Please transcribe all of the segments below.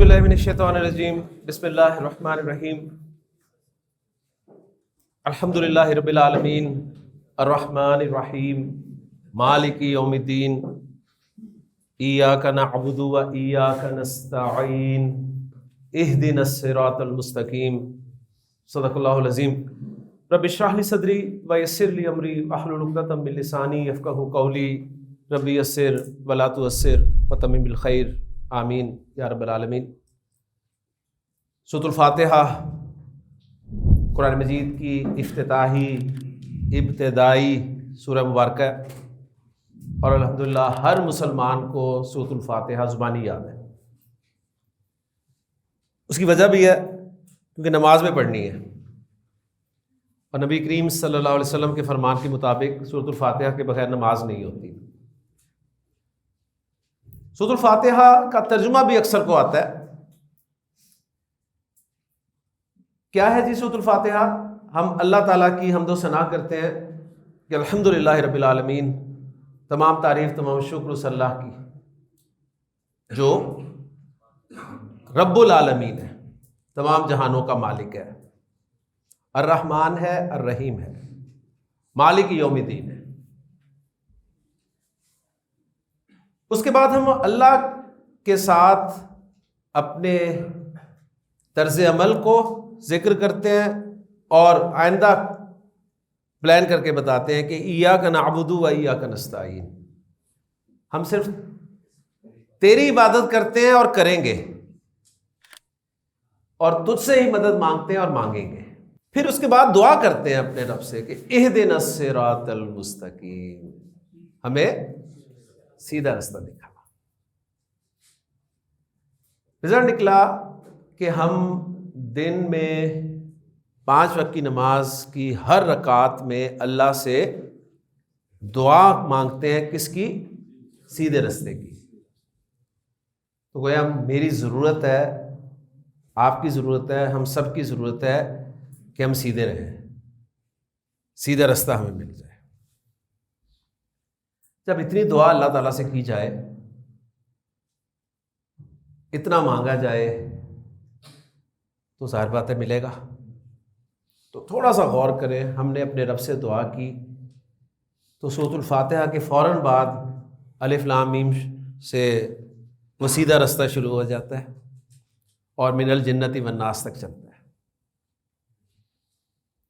باللہ من الشیطان الرجیم بسم اللہ الرحمن الرحیم الحمد للہ رب العالمین الرحمن الرحیم مالک یوم الدین ایاک نعبد و ایاک نستعین اہدنا الصراط المستقیم صدق اللہ العظیم رب اشرح لی صدری ویسر لی امری واحلل عقدۃ من لسانی یفقہوا قولی رب یسر ولا تعسر وتمم بالخیر آمین یا رب العالمین۔ سورۃ الفاتحہ قرآن مجید کی افتتاحی ابتدائی سورہ مبارکہ ہے اور الحمدللہ ہر مسلمان کو سورۃ الفاتحہ زبانی یاد ہے۔ اس کی وجہ بھی ہے کیونکہ نماز میں پڑھنی ہے اور نبی کریم صلی اللہ علیہ وسلم کے فرمان کے مطابق سورۃ الفاتحہ کے بغیر نماز نہیں ہوتی۔ سورۃ الفاتحہ کا ترجمہ بھی اکثر کو آتا ہے۔ کیا ہے جی سورۃ الفاتحہ؟ ہم اللہ تعالیٰ کی حمد و ثنا کرتے ہیں کہ الحمدللہ رب العالمین، تمام تعریف تمام شکر اس اللہ کی جو رب العالمین ہے، تمام جہانوں کا مالک ہے، الرحمن ہے، الرحیم ہے، مالک یوم الدین ہے۔ اس کے بعد ہم اللہ کے ساتھ اپنے طرز عمل کو ذکر کرتے ہیں اور آئندہ پلان کر کے بتاتے ہیں کہ ایاک نعبد و ایاک نستعین، ہم صرف تیری عبادت کرتے ہیں اور کریں گے اور تجھ سے ہی مدد مانگتے ہیں اور مانگیں گے۔ پھر اس کے بعد دعا کرتے ہیں اپنے رب سے کہ اہدنا الصراط المستقیم، ہمیں سیدھا رستہ دکھا۔ رزلٹ نکلا کہ ہم دن میں 5 وقت کی نماز کی ہر رکعت میں اللہ سے دعا مانگتے ہیں، کس کی؟ سیدھے رستے کی۔ تو گویا میری ضرورت ہے، آپ کی ضرورت ہے، ہم سب کی ضرورت ہے کہ ہم سیدھے رہیں، سیدھا رستہ ہمیں مل جائے۔ جب اتنی دعا اللہ تعالیٰ سے کی جائے، اتنا مانگا جائے تو ظاہر بات ہے ملے گا۔ تو تھوڑا سا غور کریں، ہم نے اپنے رب سے دعا کی تو سورۃ الفاتحہ کے فوراً بعد الف لام میم سے وہ سیدھا رستہ شروع ہو جاتا ہے اور من الجنت والناس تک چلتا ہے۔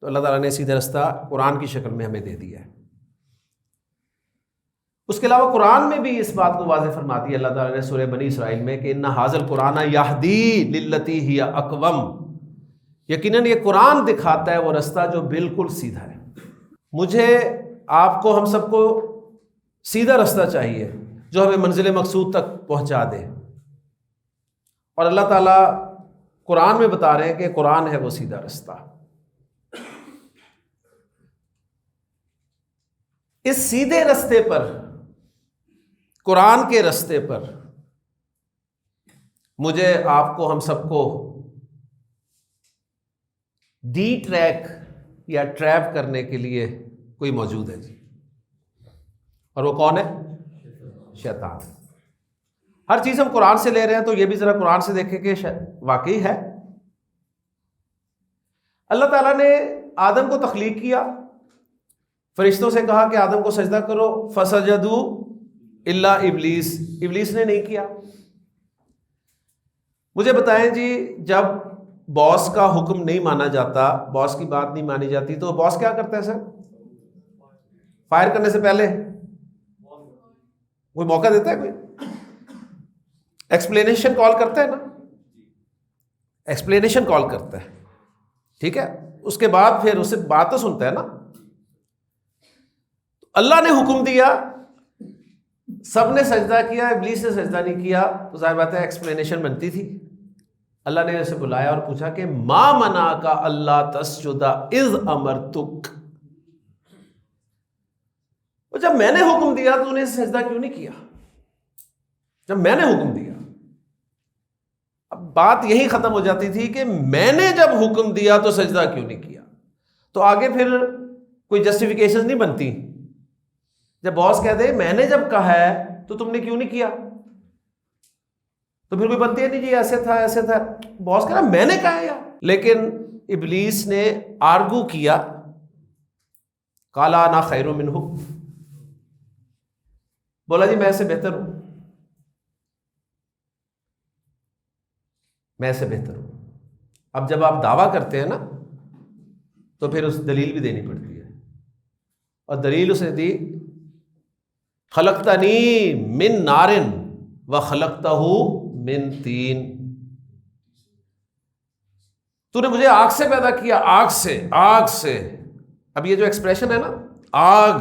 تو اللہ تعالیٰ نے سیدھا رستہ قرآن کی شکل میں ہمیں دے دیا ہے۔ اس کے علاوہ قرآن میں بھی اس بات کو واضح فرماتی ہے اللہ تعالیٰ نے سورہ بنی اسرائیل میں کہ ان ھذا القرآن یہدی للتی ہی اقوم، یقیناً یہ قرآن دکھاتا ہے وہ رستہ جو بالکل سیدھا ہے۔ مجھے، آپ کو، ہم سب کو سیدھا رستہ چاہیے جو ہمیں منزل مقصود تک پہنچا دے، اور اللہ تعالیٰ قرآن میں بتا رہے ہیں کہ قرآن ہے وہ سیدھا رستہ۔ اس سیدھے رستے پر، قرآن کے رستے پر مجھے، آپ کو، ہم سب کو ڈی ٹریک یا ٹریپ کرنے کے لیے کوئی موجود ہے جی، اور وہ کون ہے؟ شیطان۔ ہر چیز ہم قرآن سے لے رہے ہیں تو یہ بھی ذرا قرآن سے دیکھیں کہ واقعی ہے۔ اللہ تعالیٰ نے آدم کو تخلیق کیا، فرشتوں سے کہا کہ آدم کو سجدہ کرو، فسجدوا الا ابلیس، ابلیس نے نہیں کیا۔ مجھے بتائیں جی، جب باس کا حکم نہیں مانا جاتا، باس کی بات نہیں مانی جاتی، تو باس کیا کرتا ہے سر؟ فائر کرنے سے پہلے کوئی موقع دیتا ہے، کوئی ایکسپلینیشن کال کرتا ہے نا، ایکسپلینیشن کال کرتا ہے، ٹھیک ہے، اس کے بعد پھر اس سے بات تو سنتا ہے نا۔ اللہ نے حکم دیا، سب نے سجدہ کیا، ابلیس نے سجدہ نہیں کیا، تو ظاہر بات ہے ایکسپلینیشن بنتی تھی۔ اللہ نے اسے بلایا اور پوچھا کہ ما منعک اللہ تسجد اذ امرتک، جب میں نے حکم دیا تو نے سجدہ کیوں نہیں کیا؟ جب میں نے حکم دیا، اب بات یہی ختم ہو جاتی تھی کہ میں نے جب حکم دیا تو سجدہ کیوں نہیں کیا، تو آگے پھر کوئی جسٹیفیکیشن نہیں بنتی۔ جب باس کہہ دے میں نے جب کہا ہے تو تم نے کیوں نہیں کیا، تو پھر کوئی بنتی ہے نہیں جی ایسے تھا ایسے تھا. باس کہہ رہا میں نے کہا یار. لیکن ابلیس نے آرگو کیا, قال انا خیر منہ, بولا جی میں سے بہتر ہوں, میں سے بہتر ہوں. اب جب آپ دعویٰ کرتے ہیں نا تو پھر اس دلیل بھی دینی پڑتی ہے, اور دلیل اس نے دی خلقتنی من نار وخلقتہ من طین, تو نے مجھے آگ سے پیدا کیا, آگ سے, آگ سے. اب یہ جو ایکسپریشن ہے نا آگ,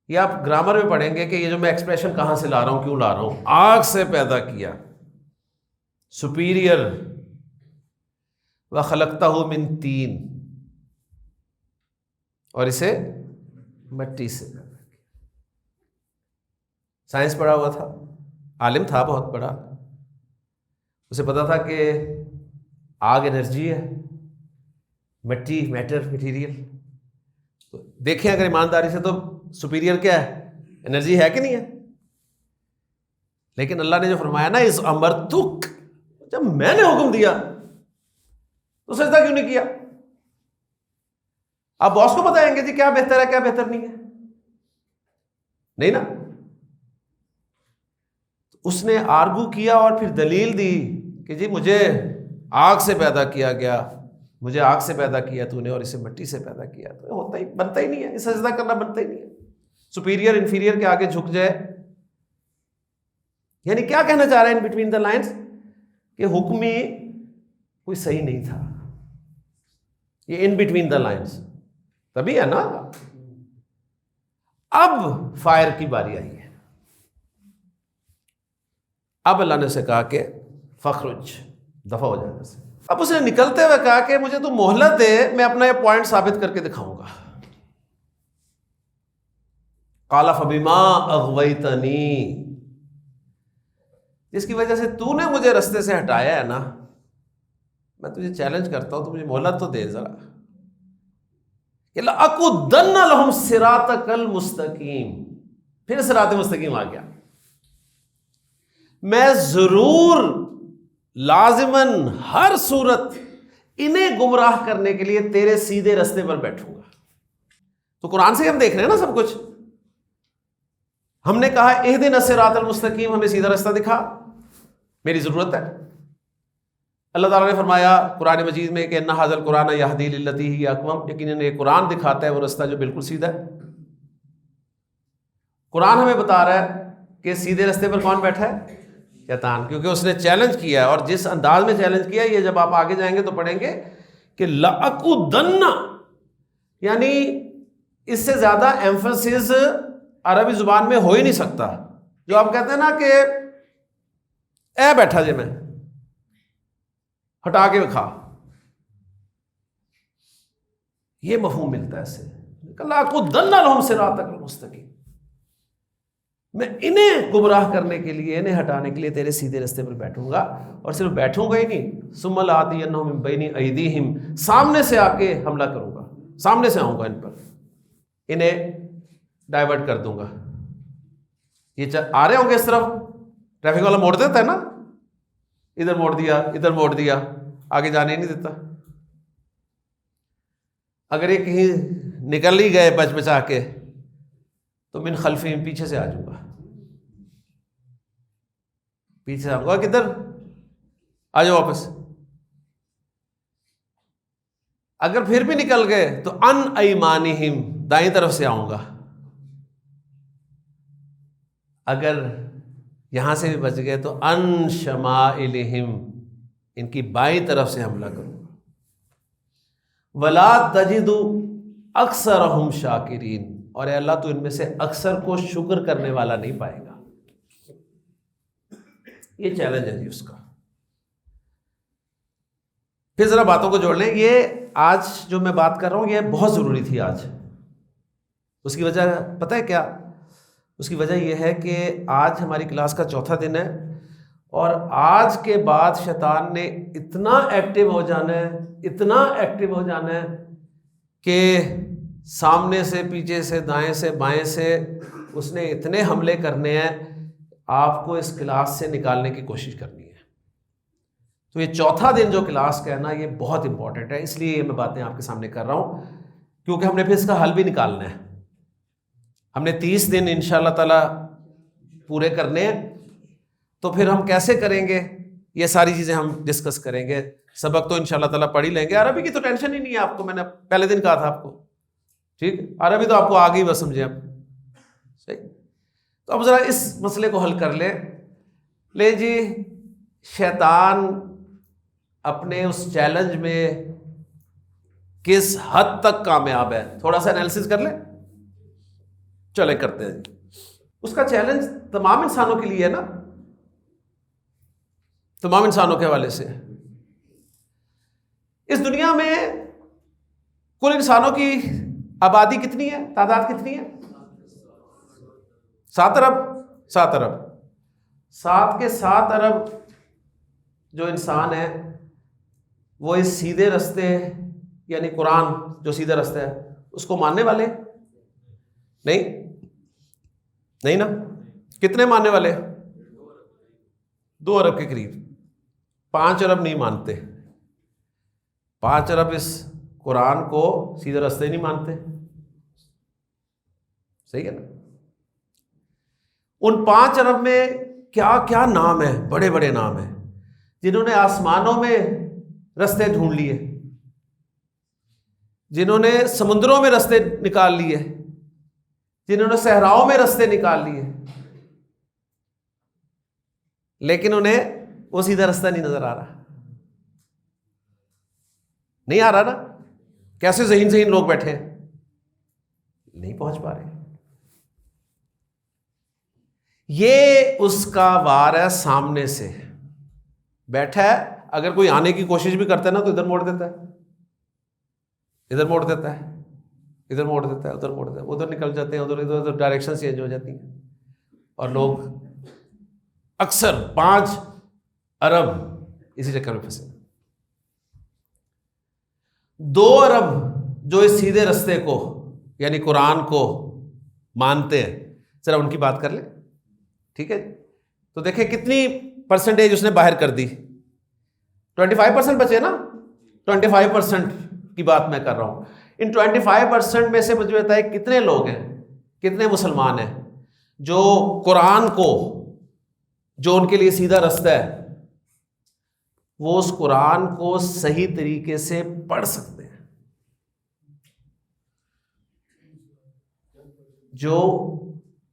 یہ آپ گرامر میں پڑھیں گے کہ یہ جو میں ایکسپریشن کہاں سے لا رہا ہوں, کیوں لا رہا ہوں. آگ سے پیدا کیا, سپیریئر. وخلقتہ من طین, اور اسے مٹی سے پیدا کیا. سائنس پڑھا ہوا تھا, عالم تھا بہت بڑا, اسے پتا تھا کہ آگ انرجی ہے, مٹی میٹر مٹیریل. تو دیکھیں اگر ایمانداری سے تو سپیریئر کیا ہے, انرجی ہے کہ نہیں ہے. لیکن اللہ نے جو فرمایا نا اس امرتک, جب میں نے حکم دیا تو سجدہ کیوں نہیں کیا. آپ باس کو بتائیں گے جی کیا بہتر ہے کیا بہتر نہیں ہے, نہیں نا. اس نے آرگو کیا اور پھر دلیل دی کہ جی مجھے آگ سے پیدا کیا گیا, مجھے آگ سے پیدا کیا تو نے, اور اسے مٹی سے پیدا کیا. تو ہوتا ہی بنتا ہی نہیں ہے, سجدہ کرنا بنتا ہی نہیں ہے. سپیریئر انفیریئر کے آگے جھک جائے, یعنی کیا کہنا چاہ رہا ہے ان بٹوین دا لائنز, کہ حکم ہی کوئی صحیح نہیں تھا. یہ ان بٹوین دا لائنز تبھی ہے نا. اب فائر کی باری آئی ہے. اب اللہ نے اسے کہا کہ فخرج, دفع ہو جانے سے. اب اس نے نکلتے ہوئے کہا کہ مجھے تو مہلت دے, میں اپنا یہ پوائنٹ ثابت کر کے دکھاؤں گا. قال فبما اغویتنی, جس کی وجہ سے تو نے مجھے رستے سے ہٹایا ہے نا, میں تجھے چیلنج کرتا ہوں, تو مجھے مہلت تو دے ذرا. لَأَقُعُدَنَّ لَهُمْ صِرَاطَكَ الْمُسْتَقِيمَ, پھر صراط مستقیم آ گیا. میں ضرور لازماً ہر صورت انہیں گمراہ کرنے کے لیے تیرے سیدھے رستے پر بیٹھوں گا. تو قرآن سے ہم دیکھ رہے ہیں نا سب کچھ. ہم نے کہا اہدنا الصراط المستقیم, ہمیں سیدھا رستہ دکھا, میری ضرورت ہے. اللہ تعالیٰ نے فرمایا قرآن مجید میں کہ ان ھذا القرآن یہدی للتی ہی اقوم, یقیناً یہ قرآن دکھاتا ہے وہ رستہ جو بالکل سیدھا ہے. قرآن ہمیں بتا رہا ہے کہ سیدھے رستے پر کون بیٹھا ہے, شیطان, کیونکہ اس نے چیلنج کیا ہے. اور جس انداز میں چیلنج کیا ہے, یہ جب آپ آگے جائیں گے تو پڑھیں گے کہ لَأَقُعُدَنَّ, یعنی اس سے زیادہ ایمفسس عربی زبان میں ہو ہی نہیں سکتا. جو آپ کہتے ہیں نا کہ اے بیٹھا جی میں, ہٹا کے کھا, یہ مفہوم ملتا ہے اس سے. لَأَقُعُدَنَّ لَهُمْ صِرَاطَكَ الْمُسْتَقِيمَ, میں انہیں گمراہ کرنے کے لیے, انہیں ہٹانے کے لیے تیرے سیدھے رستے پر بیٹھوں گا. اور صرف بیٹھوں گا ہی نہیں, ثُمَّ لَآتِيَنَّهُم مِّن بَيْنِ أَيْدِيهِمْ, سامنے سے آ کے حملہ کروں گا, سامنے سے آؤں گا ان پر, انہیں ڈائیورٹ کر دوں گا. یہ آ رہے ہوں گے اس طرف, ٹریفک والا موڑ دیتا ہے نا, ادھر موڑ دیا ادھر موڑ دیا, آگے جانے نہیں دیتا. اگر یہ کہیں نکل ہی گئے بچ بچا کے تو من خلفہم, پیچھے سے آ جاؤں گا, پیچھے سے آؤں گا, کدھر آ جاؤ واپس. اگر پھر بھی نکل گئے تو ان ایمانہم, دائیں طرف سے آؤں گا. اگر یہاں سے بھی بچ گئے تو ان شمائلہم, ان کی بائیں طرف سے حملہ کروں گا. ولا تجد اکثرہم شاکرین, اور اے اللہ تو ان میں سے اکثر کو شکر کرنے والا نہیں پائے گا. یہ چیلنج ہے جی اس کا. پھر ذرا باتوں کو جوڑ لیں. یہ آج جو میں بات کر رہا ہوں یہ بہت ضروری تھی آج. اس کی وجہ پتہ ہے کیا؟ اس کی وجہ یہ ہے کہ آج ہماری کلاس کا چوتھا دن ہے, اور آج کے بعد شیطان نے اتنا ایکٹیو ہو جانا ہے, اتنا ایکٹیو ہو جانا ہے کہ سامنے سے, پیچھے سے, دائیں سے, بائیں سے اس نے اتنے حملے کرنے ہیں آپ کو اس کلاس سے نکالنے کی کوشش کرنی ہے. تو یہ چوتھا دن جو کلاس کا ہے نا، یہ بہت امپورٹنٹ ہے، اس لیے یہ میں باتیں آپ کے سامنے کر رہا ہوں، کیونکہ ہم نے پھر اس کا حل بھی نکالنا ہے. ہم نے 30 دن انشاءاللہ تعالی پورے کرنے ہیں. تو پھر ہم کیسے کریں گے، یہ ساری چیزیں ہم ڈسکس کریں گے. سبق تو انشاءاللہ تعالیٰ پڑھ ہی لیں گے. عربی کی تو ٹینشن ہی نہیں ہے آپ کو، میں نے پہلے دن کہا تھا آپ کو. ٹھیک، عربی تو آپ کو آگے ہی بس سمجھے اب. صحیح. تو اب ذرا اس مسئلے کو حل کر لے جی. شیطان اپنے اس چیلنج میں کس حد تک کامیاب ہے، تھوڑا سا انالیسس کر لیں. چلے کرتے ہیں. اس کا چیلنج تمام انسانوں کے لیے ہے نا، تمام انسانوں کے حوالے سے. اس دنیا میں کل انسانوں کی آبادی کتنی ہے، تعداد کتنی ہے؟ 7 ارب. 7 ارب. 7 کے 7 ارب جو انسان ہے وہ اس سیدھے رستے یعنی قرآن جو سیدھا رستہ ہے اس کو ماننے والے نہیں نا. کتنے ماننے والے؟ 2 ارب کے قریب. 5 ارب نہیں مانتے. 5 ارب اس قرآن کو سیدھا رستہ ہی نہیں مانتے. صحیح ہے نا. ان 5 ارب میں کیا کیا نام ہیں، بڑے بڑے نام ہیں، جنہوں نے آسمانوں میں رستے ڈھونڈ لیے، جنہوں نے سمندروں میں رستے نکال لیے، جنہوں نے صحراؤں میں رستے نکال لیے، لیکن انہیں وہ سیدھا رستہ نہیں نظر آ رہا. نہیں آ رہا نا. کیسے ذہین لوگ بیٹھے ہیں، نہیں پہنچ پا رہے. یہ اس کا وار ہے، سامنے سے بیٹھا ہے. اگر کوئی آنے کی کوشش بھی کرتا ہے نا تو ادھر موڑ دیتا ہے، ادھر موڑ دیتا ہے، ادھر موڑ دیتا ہے، ادھر موڑ دیتا ہے، ادھر نکل جاتے ہیں، ادھر ڈائریکشن چینج ہو جاتی ہیں. اور لوگ اکثر 5 ارب اسی چکر میں پھنسے. 2 ارب جو اس سیدھے رستے کو یعنی قرآن کو مانتے ہیں، ذرا ان کی بات کر لیں. ٹھیک ہے. تو دیکھیں کتنی پرسنٹیج اس نے باہر کر دی. 25% بچے نا. 25% کی بات میں کر رہا ہوں. ان 25% میں سے مجھے بتائے کتنے لوگ ہیں، کتنے مسلمان ہیں جو قرآن کو، جو ان کے لیے سیدھا رستہ ہے، وہ اس قرآن کو صحیح طریقے سے پڑھ سکتے ہیں. جو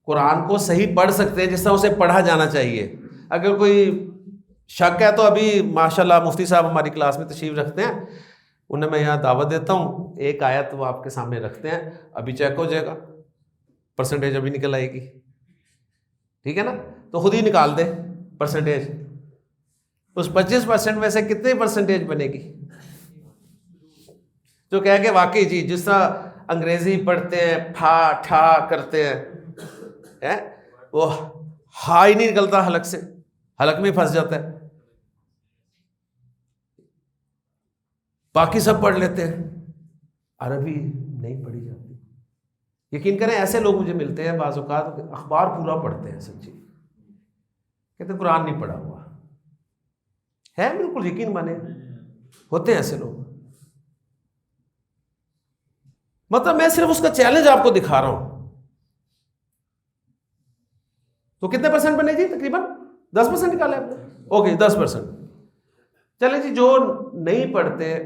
قرآن کو صحیح پڑھ سکتے ہیں جس طرح اسے پڑھا جانا چاہیے. اگر کوئی شک ہے تو ابھی ماشاءاللہ مفتی صاحب ہماری کلاس میں تشریف رکھتے ہیں، انہیں میں یہاں دعوت دیتا ہوں. ایک آیت وہ آپ کے سامنے رکھتے ہیں، ابھی چیک ہو جائے گا، پرسنٹیج ابھی نکل آئے گی. ٹھیک ہے نا. تو خود ہی نکال دے پرسنٹیج. اس 25% میں سے کتنے پرسنٹیج بنے گی جو کہہ کہ واقعی جی جس طرح انگریزی پڑھتے ہیں ٹھا ٹھا کرتے ہیں، وہ ہا ہی نہیں نکلتا حلق سے، حلق میں پھنس جاتا ہے. باقی سب پڑھ لیتے ہیں، عربی نہیں پڑھی جاتی. یقین کریں ایسے لوگ مجھے ملتے ہیں بعض اوقات اخبار پورا پڑھتے ہیں، سچی کہتے ہیں قرآن نہیں پڑھا ہوا ہے. بالکل یقین مانے، ہوتے ہیں ایسے لوگ. مطلب میں صرف اس کا چیلنج آپ کو دکھا رہا ہوں. تو کتنے پرسنٹ بنے جی؟ تقریباً 10% نکالے آپ نے. اوکے 10%. چلیں جی. جو نہیں پڑھتے،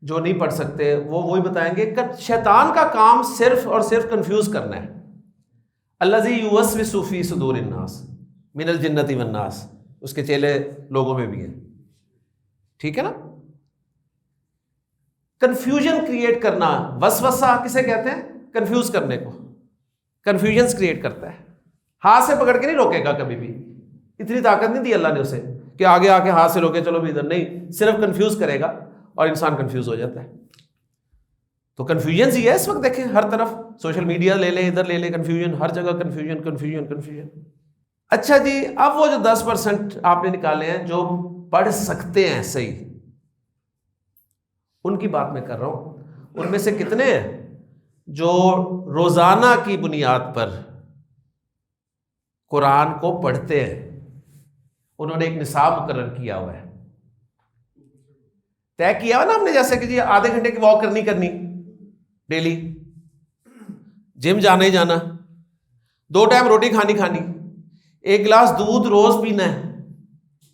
جو نہیں پڑھ سکتے، وہ وہی بتائیں گے. شیطان کا کام صرف اور صرف کنفیوز کرنا ہے. الذی یوسوس فی صدور الناس من الجنۃ والناس، اس کے چیلے لوگوں میں بھی ہیں. ٹھیک ہے نا. کنفیوژن کریٹ کرنا. وسوسہ کسے کہتے ہیں؟ کنفیوز کرنے کو. کنفیوژن کریٹ کرتا ہے. ہاتھ سے پکڑ کے نہیں روکے گا کبھی بھی. اتنی طاقت نہیں دی اللہ نے اسے کہ آگے آ کے ہاتھ سے روکے چلو بھی ادھر. نہیں، صرف کنفیوز کرے گا اور انسان کنفیوز ہو جاتا ہے. تو کنفیوژن ہی ہے اس وقت. دیکھیں ہر طرف سوشل میڈیا لے لیں، ادھر لے لیں، کنفیوژن ہر جگہ. Confusion confusion confusion. اچھا جی. اب وہ جو 10% آپ نے نکالے ہیں جو پڑھ سکتے ہیں صحیح، ان کی بات میں کر رہا ہوں. ان میں سے کتنے ہیں جو روزانہ کی بنیاد پر قرآن کو پڑھتے ہیں، انہوں نے ایک نصاب مقرر کیا ہوا ہے، طے کیا ہوا نا ہم نے، جیسے کہ جی آدھے گھنٹے کی واک کرنی ڈیلی، جم جانا ہی جانا، 2 ٹائم روٹی کھانی، 1 گلاس دودھ روز پینا ہے،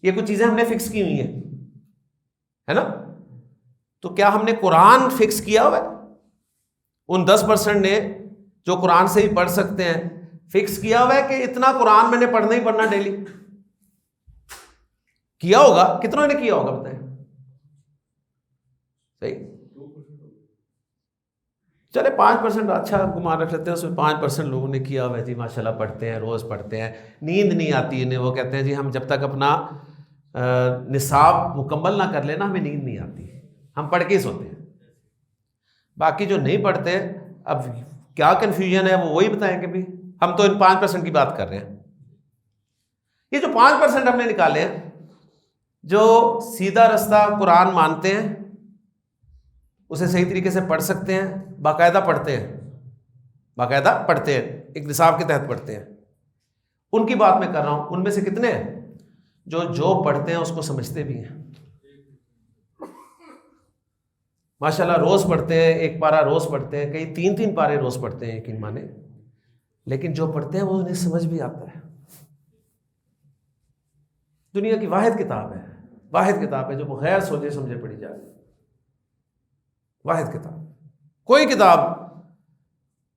یہ کچھ چیزیں ہم نے فکس کی ہوئی ہیں، ہے نا؟ تو کیا ہم نے قرآن فکس کیا ہوا ہے؟ ان 10% نے جو قرآن سے ہی پڑھ سکتے ہیں فکس کیا ہوا ہے کہ اتنا قرآن میں نے پڑھنا ہی پڑھنا ڈیلی؟ کیا ہوگا؟ کتنوں نے کیا ہوگا بتائیں؟ صحیح، چلے 5% اچھا گمان رکھ لیتے ہیں، اس میں 5% لوگوں نے کیا ہوا ہے جی ماشاءاللہ پڑھتے ہیں، روز پڑھتے ہیں، نیند نہیں آتی انہیں، وہ کہتے ہیں جی ہم جب تک اپنا نصاب مکمل نہ کر لینا ہمیں نیند نہیں آتی، ہم پڑھ کے ہی سوتے ہیں۔ باقی جو نہیں پڑھتے، اب کیا کنفیوژن ہے وہ وہی بتائیں کہ بھی ہم تو ان 5% کی بات کر رہے ہیں۔ یہ جو 5% ہم نے نکالے ہیں جو سیدھا رستہ قرآن مانتے ہیں، اسے صحیح طریقے سے پڑھ سکتے ہیں، باقاعدہ پڑھتے ہیں، ایک نصاب کے تحت پڑھتے ہیں، ان کی بات میں کر رہا ہوں۔ ان میں سے کتنے ہیں جو پڑھتے ہیں اس کو سمجھتے بھی ہیں؟ ماشاءاللہ روز پڑھتے ہیں، 1 پارہ روز پڑھتے ہیں، کئی 3 پارے روز پڑھتے ہیں، یقین مانے، لیکن جو پڑھتے ہیں وہ انہیں سمجھ بھی آتا ہے۔ دنیا کی واحد کتاب ہے جو بغیر سوچے سمجھے پڑھی جائے، واحد کتاب، کوئی کتاب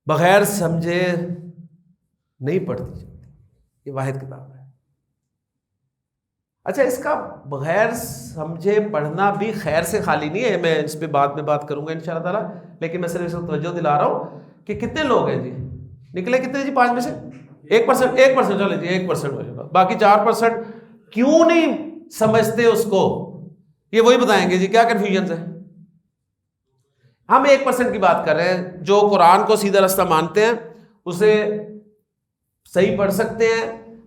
بغیر سمجھے نہیں پڑھتی جاتی، یہ واحد کتاب ہے۔ اچھا، اس کا بغیر سمجھے پڑھنا بھی خیر سے خالی نہیں ہے، میں اس پہ بعد میں بات کروں گا انشاءاللہ تعالیٰ، لیکن میں صرف اس کو توجہ دلا رہا ہوں کہ کتنے لوگ ہیں جی، نکلے کتنے جی 5 میں سے 1%، چلے جی 1% ہو جائے گا، باقی 4% کیوں نہیں سمجھتے اس کو، یہ وہی بتائیں گے جی کیا کنفیوژنز ہے۔ ہم 1% کی بات کر رہے ہیں جو قرآن کو سیدھا رستہ مانتے ہیں، اسے صحیح پڑھ سکتے ہیں،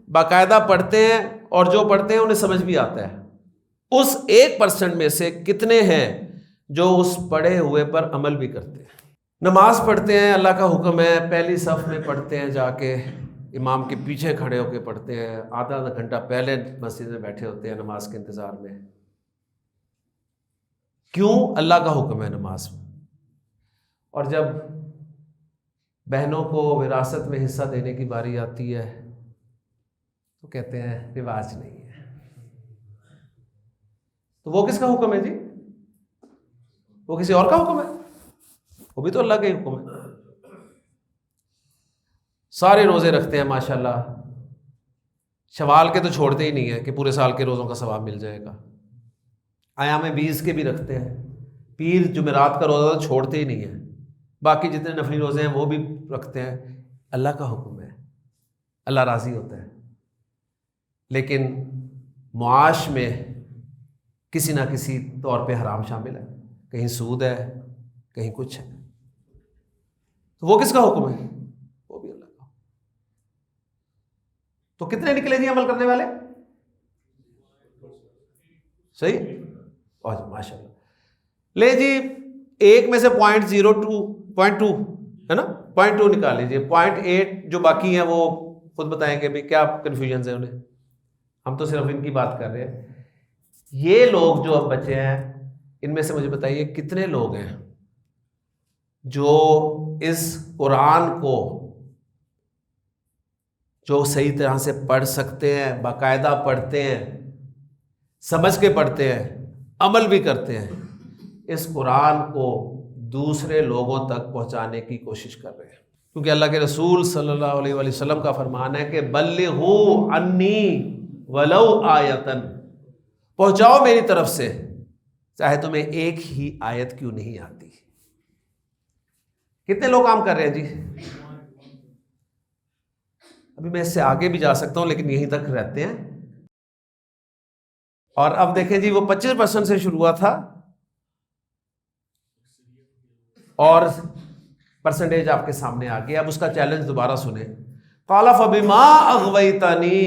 باقاعدہ پڑھتے ہیں، اور جو پڑھتے ہیں انہیں سمجھ بھی آتا ہے۔ اس 1% میں سے کتنے ہیں جو اس پڑھے ہوئے پر عمل بھی کرتے ہیں؟ نماز پڑھتے ہیں، اللہ کا حکم ہے، پہلی صف میں پڑھتے ہیں، جا کے امام کے پیچھے کھڑے ہو کے پڑھتے ہیں، آدھا گھنٹہ پہلے مسجد میں بیٹھے ہوتے ہیں نماز کے انتظار میں۔ کیوں؟ اللہ کا حکم ہے نماز میں۔ اور جب بہنوں کو وراثت میں حصہ دینے کی باری آتی ہے تو کہتے ہیں رواج نہیں ہے۔ تو وہ کس کا حکم ہے جی؟ وہ کسی اور کا حکم ہے؟ وہ بھی تو اللہ کا ہی حکم ہے۔ سارے روزے رکھتے ہیں ماشاءاللہ، شوال کے تو چھوڑتے ہی نہیں ہیں کہ پورے سال کے روزوں کا ثواب مل جائے گا، ایام 20 کے بھی رکھتے ہیں، پیر جمعرات کا روزہ تو چھوڑتے ہی نہیں ہیں، باقی جتنے نفلی روزے ہیں وہ بھی رکھتے ہیں۔ اللہ کا حکم ہے، اللہ راضی ہوتا ہے، لیکن معاش میں کسی نہ کسی طور پہ حرام شامل ہے، کہیں سود ہے، کہیں کچھ ہے، تو وہ کس کا حکم ہے؟ وہ بھی اللہ کا۔ تو کتنے نکلے جی عمل کرنے والے؟ صحیح، اور ماشاء اللہ لے جی 1 میں سے 0.02 ہے نا، 0.2 نکال لیجیے، 0.8 جو باقی ہیں وہ خود بتائیں گے بھی کیا کنفیوژنز ہیں انہیں، ہم تو صرف ان کی بات کر رہے ہیں۔ یہ لوگ جو اب بچے ہیں، ان میں سے مجھے بتائیے کتنے لوگ ہیں جو اس قرآن کو جو صحیح طرح سے پڑھ سکتے ہیں، باقاعدہ پڑھتے ہیں، سمجھ کے پڑھتے ہیں، عمل بھی کرتے ہیں، اس قرآن کو دوسرے لوگوں تک پہنچانے کی کوشش کر رہے ہیں؟ کیونکہ اللہ کے رسول صلی اللہ علیہ وآلہ وسلم کا فرمان ہے کہ بلغوا عنی ولو آیتن، پہنچاؤ میری طرف سے چاہے تمہیں ایک ہی آیت کیوں نہیں آتی۔ کتنے لوگ کام کر رہے ہیں جی؟ ابھی میں اس سے آگے بھی جا سکتا ہوں لیکن یہیں تک رہتے ہیں۔ اور اب دیکھیں جی، وہ 25% سے شروع ہوا تھا اور پرسنٹیج آپ کے سامنے آ گئی۔ اب اس کا چیلنج دوبارہ سنیں، قال فبما اغویتنی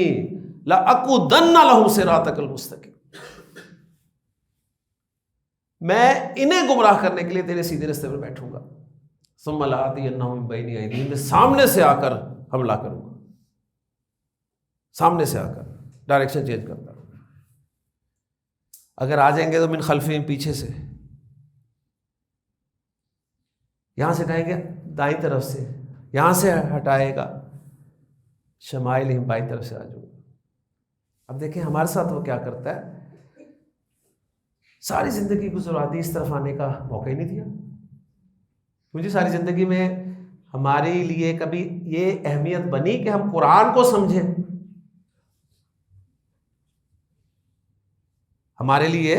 لاقعدن لهم صراطک المستقیم، میں انہیں گمراہ کرنے کے لیے تیرے سیدھے راستے پر بیٹھوں گا، ثم لآتینہم من بین ایدیہم، میں سامنے سے آ کر حملہ کروں گا۔ سامنے سے آ کر ڈائریکشن چینج کرتا رہوں. اگر آ جائیں گے تو من خلفہم پیچھے سے، یہاں سے ہٹائیں گے دائیں طرف سے، یہاں سے ہٹائے گا شمائلہم بائیں طرف سے آ جاؤ. اب دیکھیں ہمارے ساتھ وہ کیا کرتا ہے، ساری زندگی گزرا دی، اس طرف آنے کا موقع ہی نہیں دیا. مجھے ساری زندگی میں ہمارے لیے کبھی یہ اہمیت بنی کہ ہم قرآن کو سمجھیں؟ ہمارے لیے،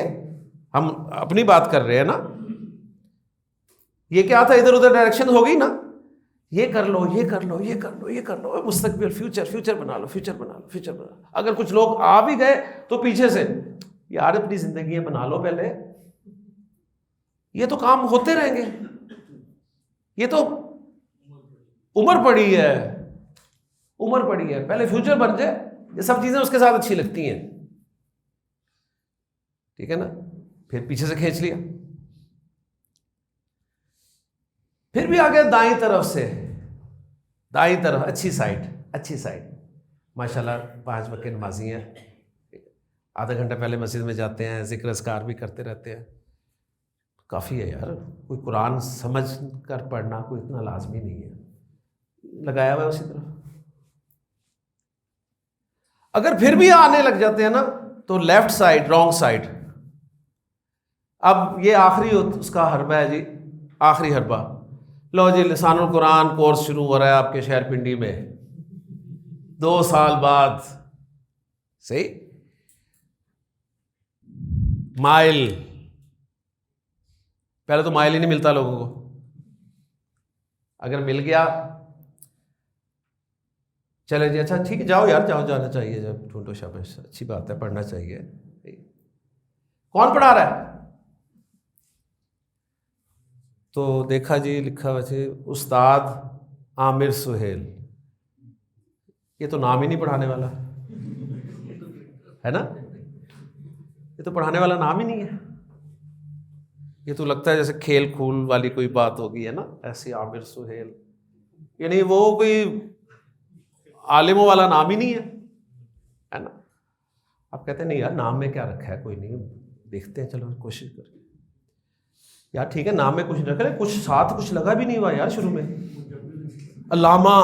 ہم اپنی بات کر رہے ہیں نا، یہ کیا تھا، ادھر ادھر ڈائریکشن ہو گئی نا، یہ کر لو یہ کر لو یہ کر لو یہ کر لو، مستقبل فیوچر بنا لو، فیوچر بنا لو، فیوچر بنا لو. اگر کچھ لوگ آ بھی گئے تو پیچھے سے، یار اپنی زندگیاں بنا لو پہلے، یہ تو کام ہوتے رہیں گے، یہ تو عمر پڑی ہے، عمر پڑی ہے، پہلے فیوچر بن جائے. یہ سب چیزیں اس کے ساتھ اچھی لگتی ہیں، ٹھیک ہے نا. پھر پیچھے سے کھینچ لیا، پھر بھی آگے دائیں طرف سے، دائیں طرف اچھی سائڈ. ماشاءاللہ 5 وقت نمازی ہیں، آدھا گھنٹہ پہلے مسجد میں جاتے ہیں، ذکر اذکار بھی کرتے رہتے ہیں. کافی ہے یار، کوئی قرآن سمجھ کر پڑھنا کوئی اتنا لازمی نہیں ہے، لگایا ہوا ہے اسی طرح. اگر پھر بھی آنے لگ جاتے ہیں نا تو لیفٹ سائڈ، رانگ سائڈ. اب یہ آخری اس کا حربہ ہے جی، آخری حربہ. لو جی لسان القرآن کورس شروع ہو رہا ہے آپ کے شہر پنڈی میں 2 سال بعد. صحیح، مائل، پہلے تو مائل ہی نہیں ملتا لوگوں کو، اگر مل گیا چلے جی اچھا ٹھیک ہے جاؤ یار، جاؤ، جانا چاہیے، جب ڈھونڈو شاباش، اچھی بات ہے، پڑھنا چاہیے. کون پڑھا رہا ہے؟ تو دیکھا جی لکھا ویسے استاد عامر سہیل. یہ تو نام ہی نہیں پڑھانے والا ہے نا، یہ تو پڑھانے والا نام ہی نہیں ہے. یہ تو لگتا ہے جیسے کھیل کھول والی کوئی بات ہوگی ہے نا، ایسے عامر سہیل، یعنی وہ کوئی عالموں والا نام ہی نہیں ہے نا. آپ کہتے ہیں نہیں یار نام میں کیا رکھا ہے، کوئی نہیں دیکھتے ہیں، چلو کوشش کریں. یار ٹھیک ہے نام میں کچھ رکھ لیں، کچھ ساتھ کچھ لگا بھی نہیں ہوا یار شروع میں. علامہ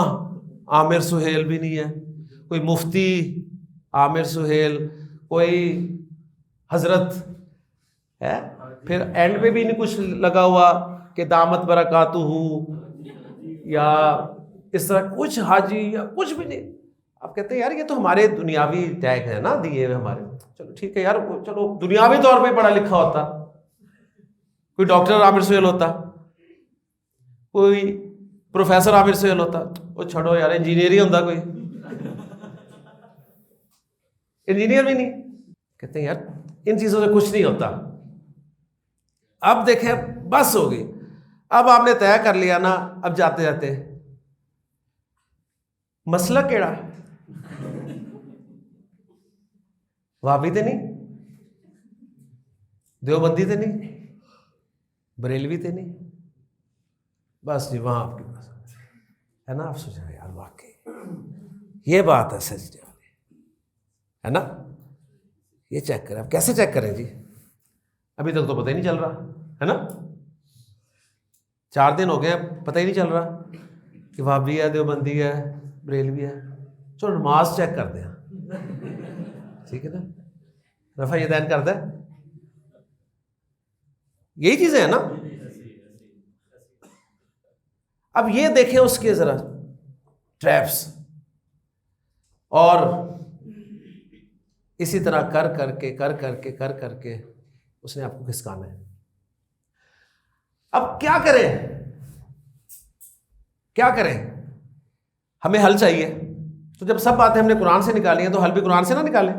عامر سہیل بھی نہیں ہے، کوئی مفتی عامر سہیل، کوئی حضرت ہے، پھر اینڈ پہ بھی نہیں کچھ لگا ہوا کہ دامت برکاتہ یا اس طرح کچھ حاجی یا کچھ بھی نہیں. آپ کہتے ہیں یار یہ تو ہمارے دنیاوی ٹیگ ہے نا دیے ہوئے ہمارے. چلو ٹھیک ہے یار، چلو دنیاوی طور پہ پڑھا لکھا ہوتا، کوئی ڈاکٹر عامر سہیل ہوتا، کوئی پروفیسر عامر سہیل ہوتا. وہ چھڑو یار، انجینئر ہی ہوتا، کوئی انجینئر بھی نہیں. کہتے ہیں یار ان چیزوں سے کچھ نہیں ہوتا. اب دیکھیں بس ہو گئی، اب آپ نے طے کر لیا نا، اب جاتے جاتے مسلک کیڑا، وہابی تے نہیں، دیوبندی تے نہیں، بریلوی تے نہیں، بس جی وہاں آپ کے پاس ہے نا. آپ سوچیں یار واقعی یہ بات ہے سچ ہے نا. یہ چیک کریں، اب کیسے چیک کریں جی، ابھی تک تو پتہ ہی نہیں چل رہا ہے نا. 4 دن ہو گئے پتہ ہی نہیں چل رہا کہ وہابی ہے، دیوبندی ہے، بریلوی ہے. چلو نماز چیک کر دیں، ٹھیک ہے نا، رفع یدین کر دیں، یہی چیزیں ہیں نا. اب یہ دیکھیں اس کے ذرا ٹریپس، اور اسی طرح کر کر کے اس نے آپ کو کھسکانا ہے. اب کیا کریں، ہمیں حل چاہیے. تو جب سب باتیں ہم نے قرآن سے نکالی ہیں تو حل بھی قرآن سے نہ نکالیں.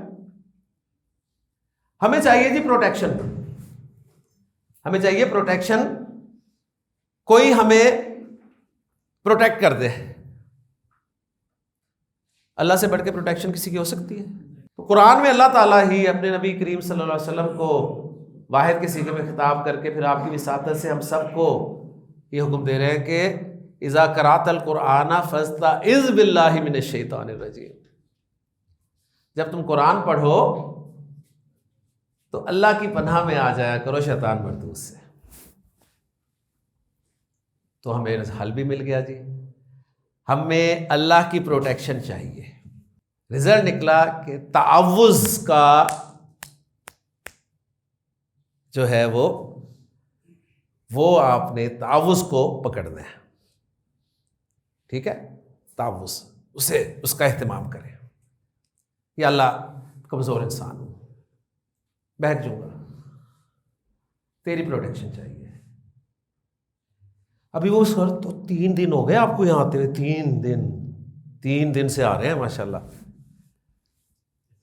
ہمیں چاہیے جی پروٹیکشن، ہمیں چاہیے پروٹیکشن، کوئی ہمیں پروٹیکٹ کر دے. اللہ سے بڑھ کے پروٹیکشن کسی کی ہو سکتی ہے؟ تو قرآن میں اللہ تعالیٰ ہی اپنے نبی کریم صلی اللہ علیہ وسلم کو واحد کے صیغے میں خطاب کر کے پھر آپ کی وساطت سے ہم سب کو یہ حکم دے رہے ہیں کہ اذا قرأت القرآن فاستعذ باللہ من الشیطان الرجیم. جب تم قرآن پڑھو تو اللہ کی پناہ میں آ جایا کرو شیطان مردود سے. تو ہمیں حل بھی مل گیا جی. ہمیں اللہ کی پروٹیکشن چاہیے. رزلٹ نکلا کہ تعوذ کا جو ہے وہ آپ نے تعوذ کو پکڑنا ہے. ٹھیک ہے, تعوذ اس کا اہتمام کریں. یا اللہ کمزور انسان ہوں, بہک جاؤں گا, تیری پروٹیکشن چاہیے. ابھی وہ سر تو 3 دن ہو گئے آپ کو یہاں آتے ہوئے, 3 دن سے آ رہے ہیں ماشاءاللہ.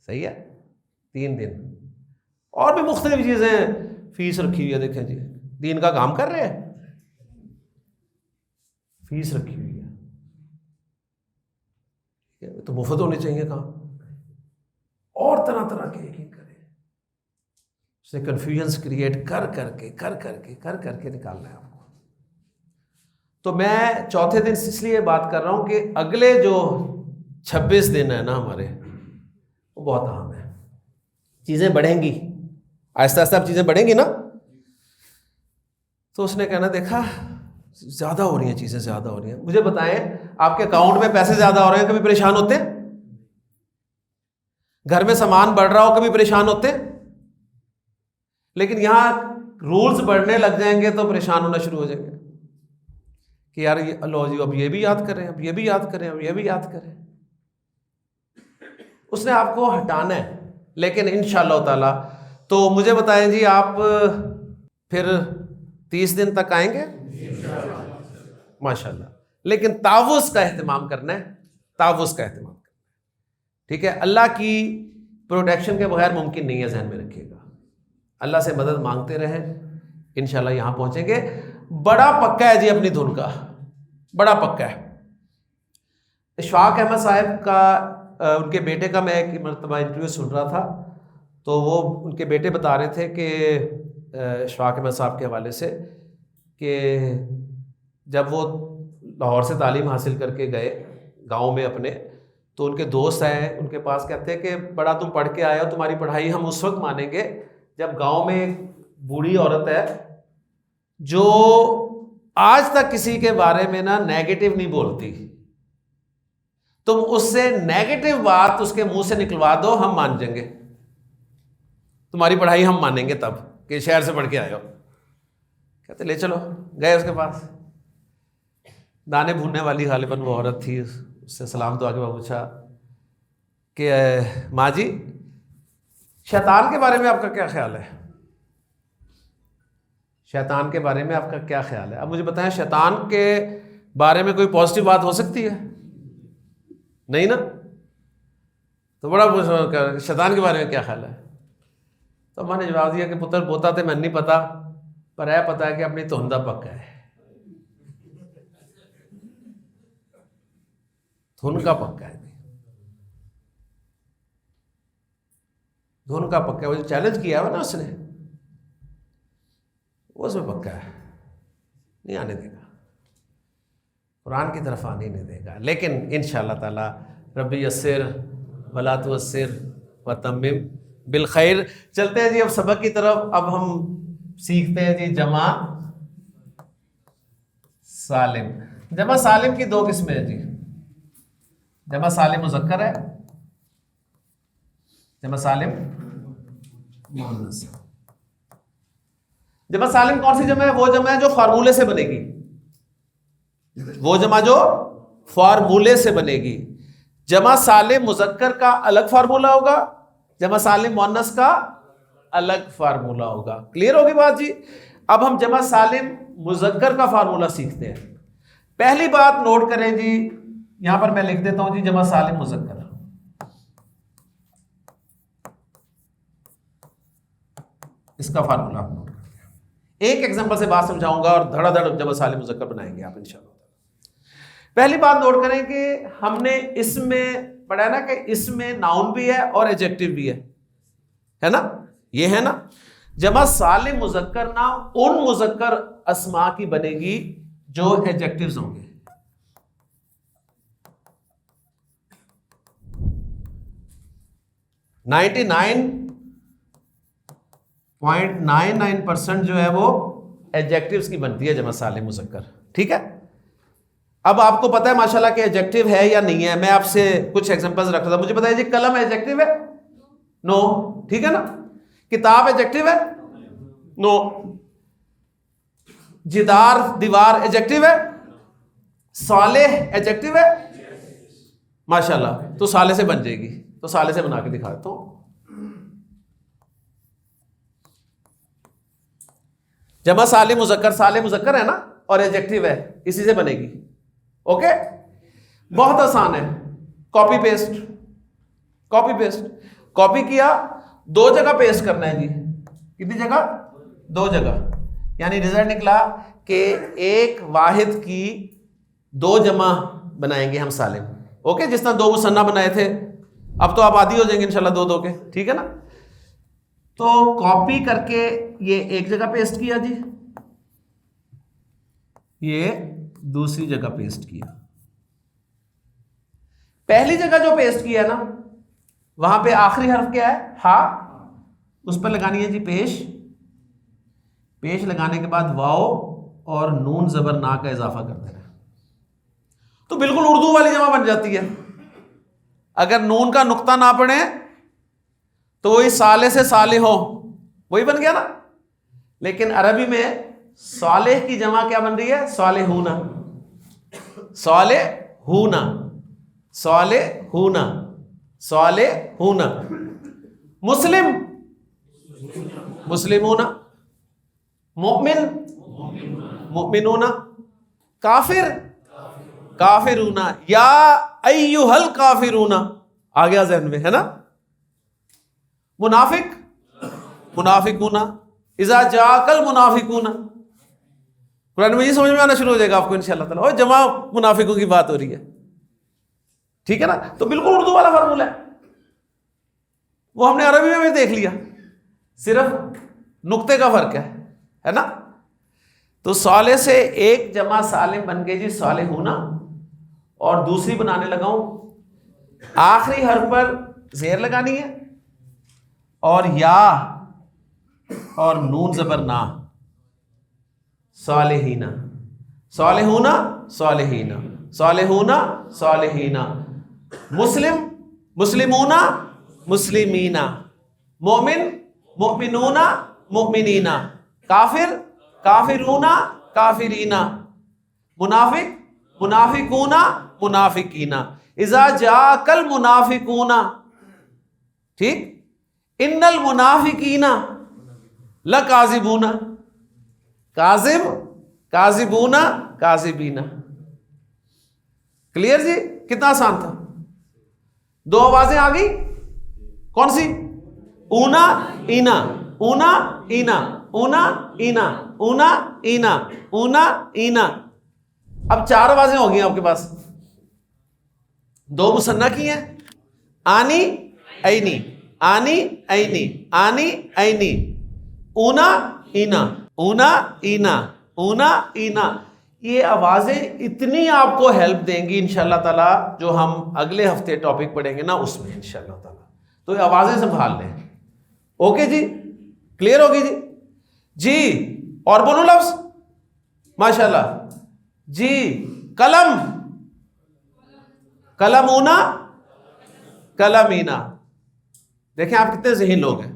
صحیح ہے, 3 دن. اور بھی مختلف چیزیں, فیس رکھی ہوئی ہے, دیکھیں جی دین کا کام کر رہے ہیں, فیس رکھی ہوئی ہے, تو مفت ہونے چاہیے کام. اور طرح طرح کے یقین کریں, اس نے کنفیوژنس کریٹ کر کے نکالنا ہے آپ کو. تو میں چوتھے دن اس لیے بات کر رہا ہوں کہ اگلے جو 26 دن ہے نا ہمارے, وہ بہت اہم ہے. چیزیں بڑھیں گی, آہستہ آہستہ اب چیزیں بڑھیں گی نا. تو اس نے کہنا دیکھا زیادہ ہو رہی ہیں چیزیں, زیادہ ہو رہی ہیں. مجھے بتائیں آپ کے اکاؤنٹ میں پیسے زیادہ ہو رہے ہیں, کبھی پریشان ہوتے ہیں؟ گھر میں سامان بڑھ رہا ہو, کبھی پریشان ہوتے ہیں؟ لیکن یہاں رولز بڑھنے لگ جائیں گے تو پریشان ہونا شروع ہو جائیں گے کہ یار اللہ جی اب یہ بھی یاد کریں, اب یہ بھی یاد کریں, اب یہ بھی یاد کریں. اس نے آپ کو ہٹانا ہے. لیکن انشاءاللہ تعالی تو مجھے بتائیں جی آپ پھر 30 دن تک آئیں گے ماشاءاللہ. لیکن تعوذ کا اہتمام کرنا ہے, تعوذ کا اہتمام کرنا ہے. ٹھیک ہے, اللہ کی پروٹیکشن کے بغیر ممکن نہیں ہے, ذہن میں رکھیے گا. اللہ سے مدد مانگتے رہیں, انشاءاللہ یہاں پہنچیں گے. بڑا پکا ہے جی اپنی دھن کا, بڑا پکا ہے. اشفاق احمد صاحب کا ان کے بیٹے کا میں ایک مرتبہ انٹرویو سن رہا تھا, تو وہ ان کے بیٹے بتا رہے تھے کہ اشفاق احمد صاحب کے حوالے سے کہ جب وہ لاہور سے تعلیم حاصل کر کے گئے گاؤں میں اپنے, تو ان کے دوست آئے ان کے پاس, کہتے ہیں کہ بڑا تم پڑھ کے آئے ہو, تمہاری پڑھائی ہم اس وقت مانیں گے جب گاؤں میں ایک بوڑھی عورت ہے جو آج تک کسی کے بارے میں نا نیگیٹو نہیں بولتی, تم اس سے نیگیٹو بات اس کے منہ سے نکلوا دو, ہم مان جائیں گے, تمہاری پڑھائی ہم مانیں گے تب کہ شہر سے پڑھ کے آئے ہو. کہتے لے چلو. گئے اس کے پاس, دانے بھوننے والی غالباً وہ عورت تھی, اس سے سلام دعا کے بعد پوچھا کہ ماں جی شیطان کے بارے میں آپ کا کیا خیال ہے, شیطان کے بارے میں آپ کا کیا خیال ہے. اب مجھے بتائیں شیطان کے بارے میں کوئی پازیٹیو بات ہو سکتی ہے؟ نہیں نا. تو بڑا شیطان کے بارے میں کیا خیال ہے. تو میں نے جواب دیا کہ پتر پوتا تے میں نہیں پتا, پر ہے پتا ہے کہ اپنی دھن دا پکا ہے, دھن کا پکا ہے, دھن کا پکا ہے. وہ جو چیلنج کیا ہے نا اس نے, وہ اس میں پکا ہے, نہیں آنے دے گا, قرآن کی طرف آنے نہیں دے گا. لیکن انشاءاللہ تعالی ربی یسر ولا تعسر وتمم بالخیر. چلتے ہیں جی اب سبق کی طرف. اب ہم سیکھتے ہیں جی جمع سالم. جمع سالم کی 2 قسمیں ہیں جی. جمع سالم مذکر ہے, جمع سالم مؤنث. جمع سالم کون سی جمع ہے؟ وہ جمع ہے جو فارمولے سے بنے گی, وہ جمع جو فارمولے سے بنے گی. جمع سالم مذکر کا الگ فارمولہ ہوگا, جمع سالم مؤنث کا الگ فارمولہ ہوگا. کلیئر ہوگی بات جی. اب ہم جمع سالم مذکر کا فارمولہ سیکھتے ہیں. پہلی بات نوٹ کریں جی, یہاں پر میں لکھ دیتا ہوں جی جمع سالم مذکر. اس کا فارمولہ آپ نوٹ کریں. ایک ایگزامپل سے بات سمجھاؤں گا اور دھڑا دھڑ جمع سالم مذکر بنائیں گے آپ انشاءاللہ. پہلی بات نوٹ کریں کہ ہم نے اس میں پڑھا نا کہ اس میں ناؤن بھی ہے اور ایڈجیکٹو بھی ہے نا, یہ ہے نا. جمع سالم مذکر نا ان مذکر اسماء کی بنے گی جو ایڈجیکٹوز ہوں گے. 99.99% جو ہے وہ ایڈجیکٹیوز کی بنتی ہے جمع سالم مذکر. ٹھیک ہے. اب آپ کو پتا ہے ماشاءاللہ کہ ایڈجیکٹیو ہے یا نہیں ہے. میں آپ سے کچھ ایگزامپلز رکھ رہا تھا. مجھے بتائیے جی قلم ایڈجیکٹیو ہے؟ نو. ٹھیک ہے نا. کتاب ایڈجیکٹیو ہے؟ نو. جدار دیوار ایڈجیکٹیو ہے؟ صالح ایڈجیکٹیو ہے؟ ماشاءاللہ. تو صالح سے بن جائے گی. تو صالح سے بنا کے دکھا دیتا ہوں. جمع سالم مذکر، سالم مذکر ہے نا اور ایڈجیکٹیو ہے، اسی سے بنے گی. اوکے. بہت آسان ہے. Copy paste. Copy paste. Copy کیا، 2 جگہ پیسٹ کرنا ہے جی. کتنی جگہ؟ 2 جگہ. یعنی رزلٹ نکلا کہ ایک واحد کی 2 جمع بنائیں گے ہم سالم. اوکے. جس طرح 2 مثنیٰ بنائے تھے، اب تو آپ عادی ہو جائیں گے انشاءاللہ 2 کے. ٹھیک ہے نا. تو کاپی کر کے یہ ایک جگہ پیسٹ کیا جی، یہ دوسری جگہ پیسٹ کیا. پہلی جگہ جو پیسٹ کیا نا، وہاں پہ آخری حرف کیا ہے؟ ہا. اس پر لگانی ہے جی پیش. پیش لگانے کے بعد واؤ اور نون زبر نا کا اضافہ کر دینا. تو بالکل اردو والی جمع بن جاتی ہے. اگر نون کا نقطہ نہ پڑے تو وہی صالح سے صالح ہو، وہی بن گیا نا. لیکن عربی میں صالح کی جمع کیا بن رہی ہے؟ صالحون. صالحون. صالحون. صالحون. مسلم، مسلمون. مؤمن، مؤمنون. کافر، کافرون. یا ایھا الکافرون آ گیا ذہن میں، ہے نا. منافق، منافقون. اذا جاءک المنافقون. قرآن میں یہ سمجھ میں آنا شروع ہو جائے گا آپ کو انشاءاللہ تعالیٰ. اور جمع منافقوں کی بات ہو رہی ہے. ٹھیک ہے نا. تو بالکل اردو والا فارمولہ ہے. وہ ہم نے عربی میں بھی دیکھ لیا، صرف نقطے کا فرق ہے نا. تو صالح سے ایک جمع سالم بن گئی جی صالحون. اور دوسری بنانے لگا ہوں، آخری حرف پر زیر لگانی ہے اور یا اور نون زبر نا. صالحین. صالحون، صالحین. صالحون، صالحین. مسلم، مسلمون، مسلمین. مومن، مؤمنون، مؤمنین. کافر، کافرون، کافرین. منافق، منافقون، منافقین. اذا جاءک المنافقون. ٹھیک. ان المنافقین لکاذبون. کاذب، کاذبون، کاذبین. کلیئر جی. کتنا آسان تھا. 2 آوازیں آ گئی. کون سی؟ اونا، اینا. اونا، اینا. اونا، اینا. اونا، اینا. اونا، اینا. اب 4 آوازیں ہو گئی آپ کے پاس. 2 مثنیٰ کی ہیں، آنی، اینی. آنی، اینی. آنی، اینی. اونا، اینا. اونا، اینا. اونا، اینا. یہ آوازیں اتنی آپ کو ہیلپ دیں گی انشاءاللہ تعالیٰ جو ہم اگلے ہفتے ٹاپک پڑھیں گے نا اس میں انشاءاللہ تعالیٰ. تو یہ آوازیں سنبھال لیں. اوکے جی. کلیئر ہوگی جی. جی اور بولو لفظ. ماشاءاللہ جی. قلم، قلمونا، قلمینا. دیکھیں آپ کتنے ذہین لوگ ہیں.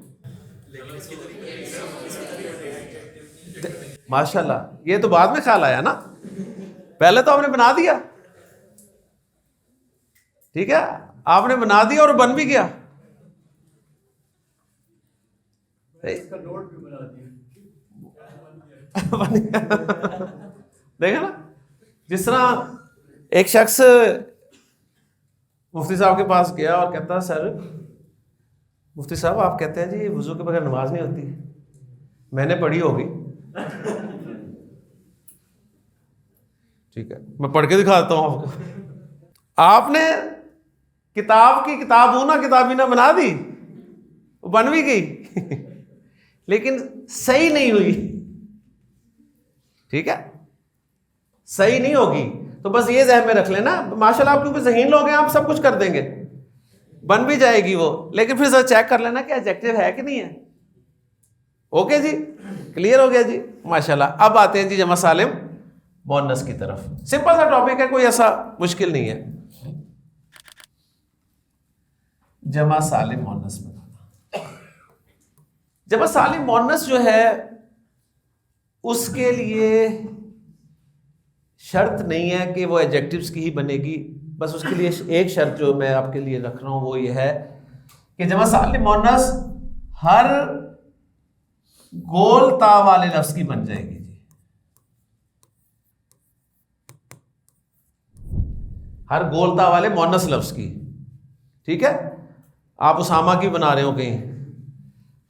ماشاءاللہ. یہ تو بعد میں خیال آیا نا، پہلے تو آپ نے بنا دیا. ٹھیک ہے. آپ نے بنا دیا اور بن بھی گیا. دیکھا نا. جس طرح ایک شخص مفتی صاحب کے پاس گیا اور کہتا سر مفتی صاحب آپ کہتے ہیں جی وضو کے بغیر نماز نہیں ہوتی. میں نے پڑھی ہوگی. ٹھیک ہے میں پڑھ کے دکھاتا ہوں آپ کو. آپ نے کتاب کی کتاب ہونا کتابی نہ بنا دی، بن بھی گئی لیکن صحیح نہیں ہوئی. ٹھیک ہے صحیح نہیں ہوگی. تو بس یہ ذہن میں رکھ لینا. ماشاءاللہ آپ کیونکہ ذہین لوگ ہیں آپ سب کچھ کر دیں گے. بن بھی جائے گی وہ، لیکن پھر ذرا چیک کر لینا کہ ایڈجیکٹو ہے کہ نہیں ہے. اوکے جی، کلیئر ہو گیا جی، ماشاءاللہ. اب آتے ہیں جی جمع سالم مؤنث کی طرف. سمپل سا ٹاپک ہے، کوئی ایسا مشکل نہیں ہے. جمع سالم مؤنث میں جمع سالم مؤنث جو ہے اس کے لیے شرط نہیں ہے کہ وہ ایڈجیکٹوز کی ہی بنے گی. بس اس کے لیے ایک شرط جو میں آپ کے لیے رکھ رہا ہوں وہ یہ ہے کہ جمع سالم مؤنث ہر گول تا والے لفظ کی بن جائے گی جی. ہر گول تا والے مؤنث لفظ کی. ٹھیک ہے، آپ اسامہ کی بنا رہے ہو کہیں،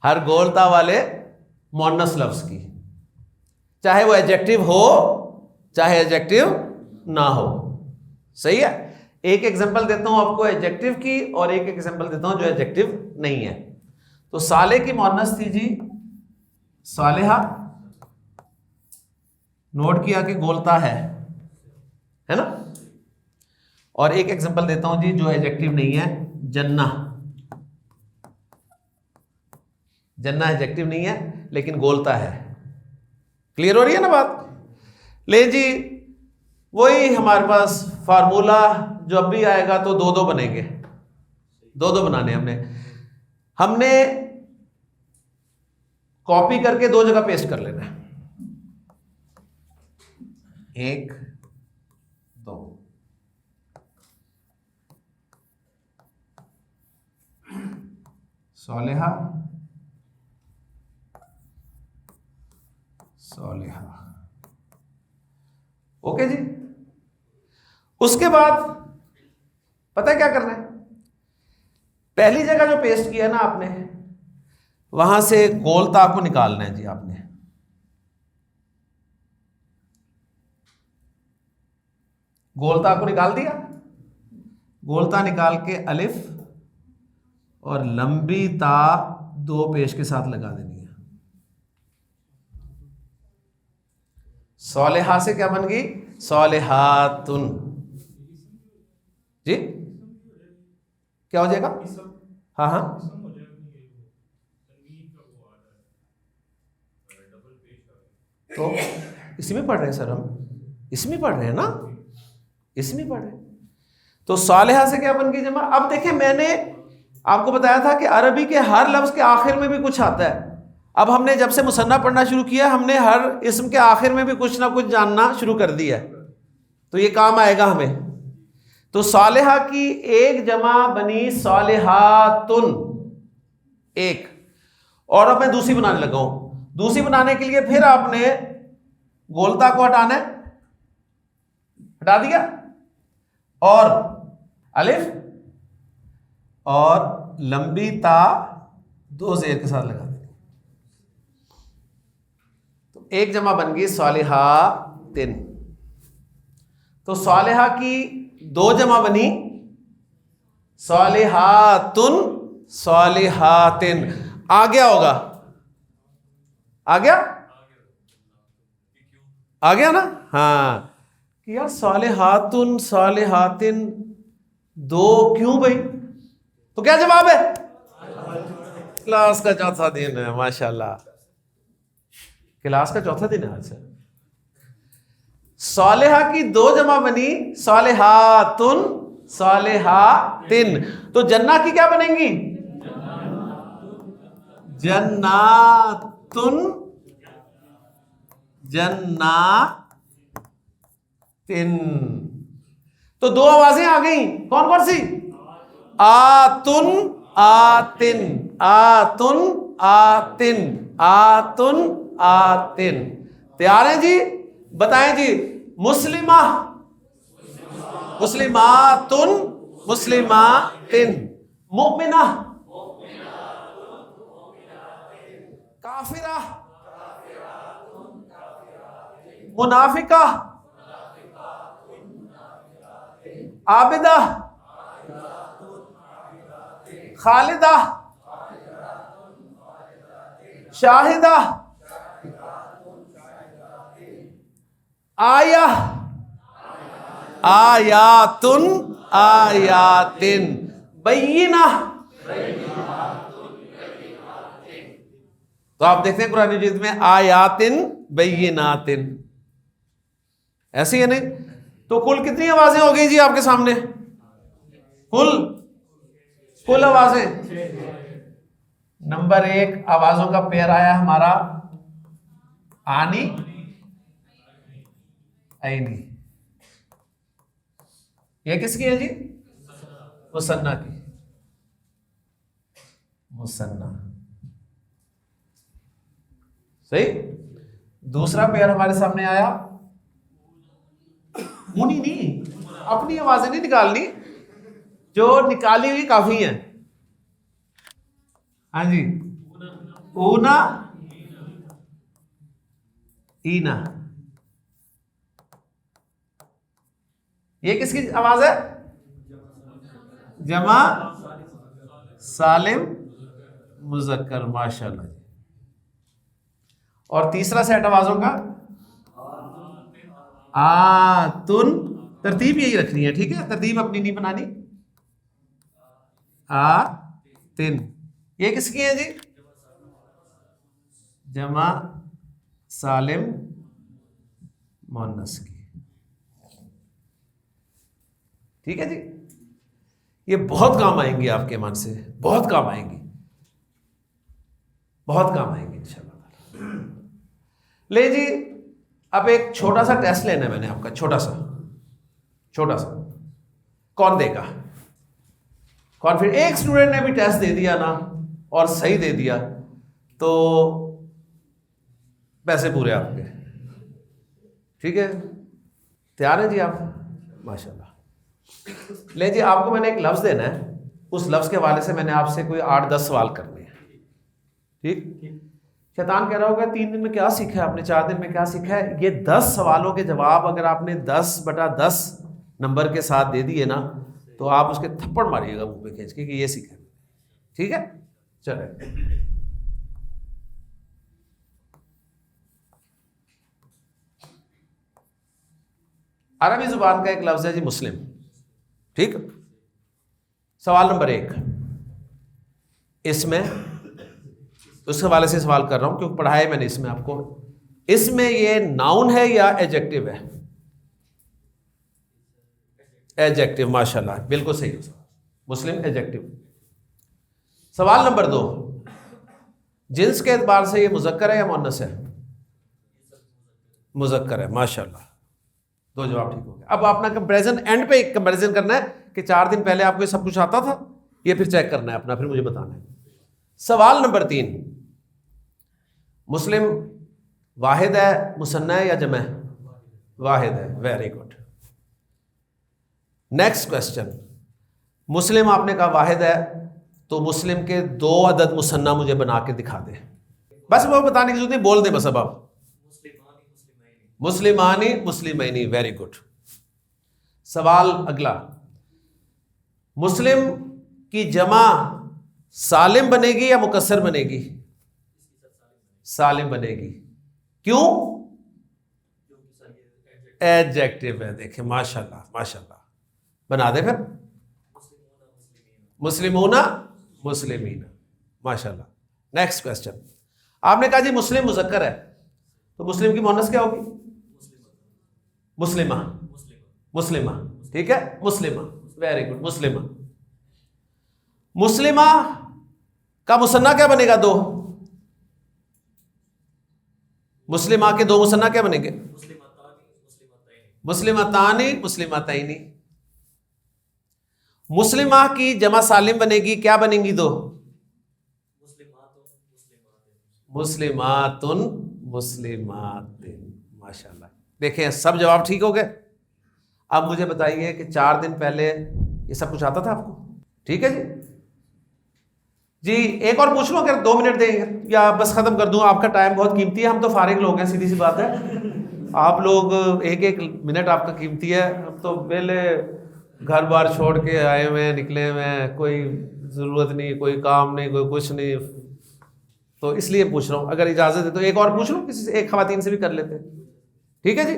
ہر گول تا والے مؤنث لفظ کی، چاہے وہ ایڈجیکٹو ہو چاہے ایڈجیکٹو نہ ہو. صحیح ہے. ایک ایگزامپل دیتا ہوں آپ کو ایڈجیکٹو کی اور ایک ایگزامپل دیتا ہوں جو ایڈجیکٹو نہیں ہے. تو صالح کی مؤنث تھی جی صالحہ، نوٹ کیا کہ گولتا ہے نا. اور ایک ایگزامپل دیتا ہوں جی جو ایڈجیکٹو نہیں ہے، جنہ. جنہ ایڈجیکٹو نہیں ہے لیکن گولتا ہے. کلیئر ہو رہی ہے نا بات؟ لے جی، وہی ہمارے پاس فارمولا جو اب بھی آئے گا تو دو دو بنیں گے. دو دو بنانے ہم نے کاپی کر کے دو جگہ پیسٹ کر لینا ہے. ایک دو. صالحہ صالحہ. اوکے جی. اس کے بعد پتہ ہے کیا کرنا ہے؟ پہلی جگہ جو پیسٹ کیا نا آپ نے، وہاں سے گولتا کو نکالنا ہے جی. آپ نے گولتا کو نکال دیا. گولتا نکال کے الف اور لمبی تا دو پیش کے ساتھ لگا دینی ہے. صالحہ سے کیا بن گئی؟ صالحاتن. جی کیا ہو جائے گا؟ ہاں ہاں تو اسی میں پڑھ رہے ہیں سر، ہم اس میں پڑھ رہے ہیں نا، اس میں پڑھ رہے ہیں. تو صالحہ سے کیا بن گئی جمع؟ اب دیکھیں میں نے آپ کو بتایا تھا کہ عربی کے ہر لفظ کے آخر میں بھی کچھ آتا ہے. اب ہم نے جب سے مثنیٰ پڑھنا شروع کیا ہم نے ہر اسم کے آخر میں بھی کچھ نہ کچھ جاننا شروع کر دیا ہے، تو یہ کام آئے گا ہمیں. تو صالحہ کی ایک جمع بنی صالحاتن ایک. اور اب میں دوسری بنانے لگا ہوں. دوسری بنانے کے لیے پھر آپ نے گولتا کو ہٹانا ہے، ہٹا دیا، اور الف اور لمبی تا دو زیر کے ساتھ لگا دیں. تو ایک جمع بن گئی صالحاتن. تو صالحہ کی دو جمع بنی صالحاتن صالحاتن. آ گیا ہوگا، آ گیا، آ گیا نا؟ ہاں کہ یار صالحاتن صالحاتن دو کیوں بھائی؟ تو کیا جواب ہے؟ کلاس کا چوتھا دن ہے، ماشاءاللہ کلاس کا چوتھا دن ہے آج سے. صالحہ کی دو جمع بنی صالحاتن صالحاتن. تو جنہ کی کیا بنیں گی؟ جناتن جناتن. تو دو آوازیں آ گئیں، کون کون سی؟ آتن آتن آتن آتن آتن آتن. تیار ہیں جی؟ بتائیں جی. مسلمہ مسلماتن مسلماتن. مؤمنہ کافرہ منافقہ عابدہ خالدہ شاہدہ آیہ آیاتن آیاتن. بینہ. تو آپ دیکھتے ہیں قرآن مجید میں آیات بینات، ایسی ہے نہیں. تو کل کتنی آوازیں ہو گئی جی آپ کے سامنے؟ کل آوازیں. نمبر 1 آوازوں کا پیر آیا ہمارا آنی عینی. یہ کس کی ہے جی؟ مثنیٰ کی. مثنیٰ صحیح. دوسرا پیر ہمارے سامنے آیا اونی. نہیں، اپنی آوازیں نہیں نکالنی، جو نکالی ہوئی کافی ہیں. ہاں جی، اونا اینا. یہ کس کی آواز ہے؟ جمع سالم مذکر. ماشاء اللہ. اور تیسرا سیٹ آوازوں کا آتن. ترتیب یہی رکھنی ہے، ٹھیک ہے، ترتیب اپنی نہیں بنانی. آتن. یہ کس کی ہے جی؟ جمع سالم مؤنث کی. ٹھیک ہے جی. یہ بہت کام آئیں گی آپ کے من سے، بہت کام آئیں گی، بہت کام آئیں گی انشاءاللہ. لے جی، اب ایک چھوٹا سا ٹیسٹ لینا ہے میں نے آپ کا، چھوٹا سا. کون دے گا؟ ایک اسٹوڈنٹ نے بھی ٹیسٹ دے دیا نا اور صحیح دے دیا تو پیسے پورے آپ کے. ٹھیک ہے، تیار ہیں جی آپ؟ ماشاءاللہ. لے جی، آپ کو میں نے ایک لفظ دینا ہے، اس لفظ کے حوالے سے میں نے آپ سے کوئی 8-10 سوال کرنے ہیں. ٹھیک. شیطان کہہ رہا ہوگا 3 دن میں کیا سیکھا ہے آپ نے، 4 دن میں کیا سیکھا ہے. یہ 10 سوالوں کے جواب اگر آپ نے 10/10 نمبر کے ساتھ دے دیے نا تو آپ اس کے تھپڑ ماریے گا منہ پہ کھینچ کے کہ یہ سیکھا. ٹھیک ہے، چلے. عربی زبان کا ایک لفظ ہے جی مسلم. ٹھیک. سوال نمبر 1 اس میں، اس حوالے سے سوال کر رہا ہوں کیونکہ پڑھایا میں نے اس میں آپ کو. اس میں یہ ناؤن ہے یا ایڈجیکٹو ہے؟ ایڈجیکٹو. ماشاءاللہ، بالکل صحیح. مسلم ایڈجیکٹو. سوال نمبر 2 جنس کے اعتبار سے یہ مذکر ہے یا مؤنث ہے؟ مذکر ہے. ماشاءاللہ، 2 جواب ٹھیک ہو گئے. اب اپنا کمپیریزن اینڈ پہ کمپیریزن کرنا ہے کہ 4 دن پہلے آپ کو یہ سب کچھ آتا تھا، یہ پھر چیک کرنا ہے اپنا، پھر مجھے بتانا ہے. سوال نمبر 3 مسلم واحد ہے، مثنیٰ ہے یا جمع ہے؟ واحد ہے. Very good. Next question. مسلم آپ نے کہا واحد ہے تو مسلم کے 2 عدد مثنیٰ مجھے بنا کے دکھا دے. بس وہ بتانے کی ضرورت نہیں، بول دیں بس. اب آپ مسلمانی مسلمینی. Very good. سوال اگلا. مسلم کی جمع سالم بنے گی یا مکسر بنے گی؟ سالم بنے گی. کیوں؟ ایڈجیکٹو ہے. دیکھیں ماشاءاللہ ماشاءاللہ. بنا دے پھر. مسلمون مسلمین. ماشاءاللہ. Next question. آپ نے کہا جی مسلم مذکر ہے تو مسلم کی مؤنث کیا ہوگی؟ مسلمہ. مسلمہ. ٹھیک ہے، مسلمہ. Very good. مسلمہ. مسلمہ کا مثنیٰ کیا بنے گا؟ 2. مسلمہ کے 2 مثنیٰ کیا بنیں گے؟ مسلمتانی مسلمتینی. مسلمہ کی جمع سالم بنے گی، کیا بنیں گی 2؟ مسلمات مسلمات. ماشاءاللہ. دیکھیں سب جواب ٹھیک ہو گئے. اب مجھے بتائیے کہ 4 دن پہلے یہ سب کچھ آتا تھا آپ کو؟ ٹھیک ہے جی. جی ایک اور پوچھ لوں اگر 2 منٹ دیں گے یا بس ختم کر دوں؟ آپ کا ٹائم بہت قیمتی ہے، ہم تو فارغ لوگ ہیں، سیدھی سی بات ہے. آپ لوگ 1 منٹ آپ کا قیمتی ہے. ہم تو پہلے گھر بار چھوڑ کے آئے ہوئے ہیں، نکلے ہوئے ہیں، کوئی ضرورت نہیں، کوئی کام نہیں، کوئی کچھ نہیں. تو اس لیے پوچھ رہا ہوں، اگر اجازت ہے تو ایک اور پوچھ لوں، کسی سے، ایک خواتین سے بھی کر لیتے ہیں. ٹھیک ہے جی،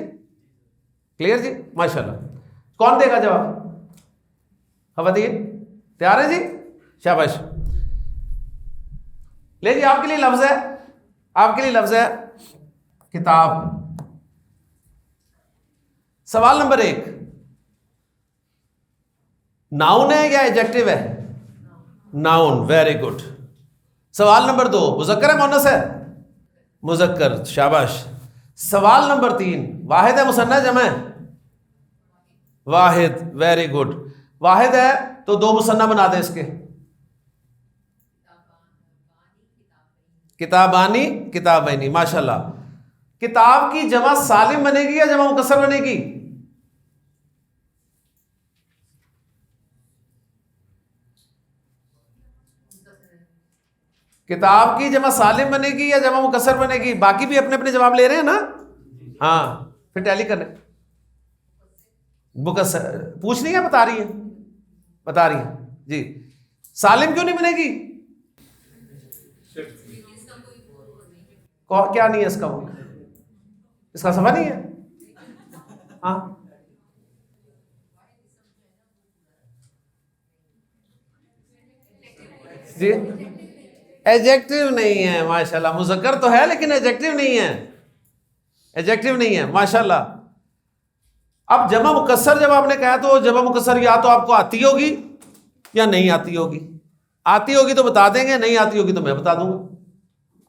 کلیئر جی. ماشاءاللہ. کون دے گا جواب؟ خواتین. تیار ہے جی؟ شاباش. لے جی آپ کے لیے لفظ ہے، آپ کے لیے لفظ ہے کتاب. سوال نمبر 1 ناؤن ہے یا ایڈجیکٹو ہے؟ ناؤن. Very good. سوال نمبر 2 مذکر ہے مؤنث ہے؟ مذکر. شاباش. سوال نمبر 3 واحد ہے مثنیٰ جمع ہے؟ واحد. Very good. واحد ہے تو 2 مثنیٰ بنا دیں اس کے. کتابانی کتابینی. ماشاء اللہ. کتاب کی جمع سالم بنے گی یا جمع مکسر بنے گی؟ کتاب کی جمع سالم بنے گی یا جمع مکسر بنے گی؟ باقی بھی اپنے اپنے جواب لے رہے ہیں نا؟ ہاں پھر ٹیلی کریں. مکسر پوچھ نہیں ہے، بتا رہی ہے، بتا رہی ہے جی. سالم کیوں نہیں بنے گی؟ کیا نہیں ہے اس کا؟ وہ اس کا صفحہ نہیں ہے. ہاں جی ایڈجیکٹو نہیں ہے. ماشاءاللہ. مذکر تو ہے لیکن ایڈجیکٹو نہیں ہے، ایڈجیکٹو نہیں ہے. ماشاءاللہ. اب جمع مکسر جب آپ نے کہا تو جمع مکسر یا تو آپ کو آتی ہوگی یا نہیں آتی ہوگی. آتی ہوگی تو بتا دیں گے، نہیں آتی ہوگی تو میں بتا دوں گا.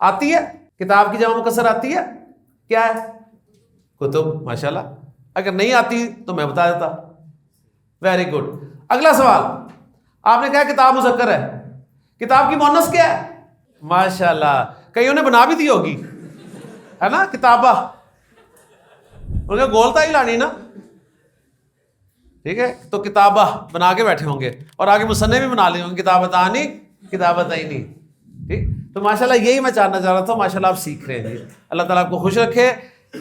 آتی ہے کتاب کی جمع مکسر آتی ہے؟ کیا ہے؟ کتب. ماشاءاللہ. اگر نہیں آتی تو میں بتا دیتا. Very good. اگلا سوال. آپ نے کہا کتاب مذکر ہے، کتاب کی مؤنث کیا ہے؟ ماشاءاللہ. کئیوں نے بنا بھی دی ہوگی ہے نا کتابہ، انہیں گولتا ہی لانی نا. ٹھیک ہے تو کتابہ بنا کے بیٹھے ہوں گے اور آگے مصنف بھی بنا لیں ہوں گے کتابتانی کتابتینی. ٹھیک. تو ماشاءاللہ یہی میں جاننا چاہ رہا تھا. ماشاءاللہ آپ سیکھ رہے ہیں جی. اللہ تعالیٰ آپ کو خوش رکھے.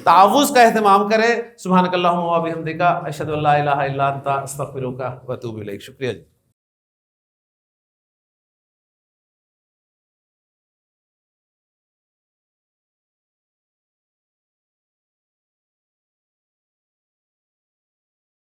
تعوذ کا اہتمام کریں. سبحانک اللہم و بحمدک اشہد ان لا الہ الا انت استغفرک و اتوب الیک. شکریہ جی.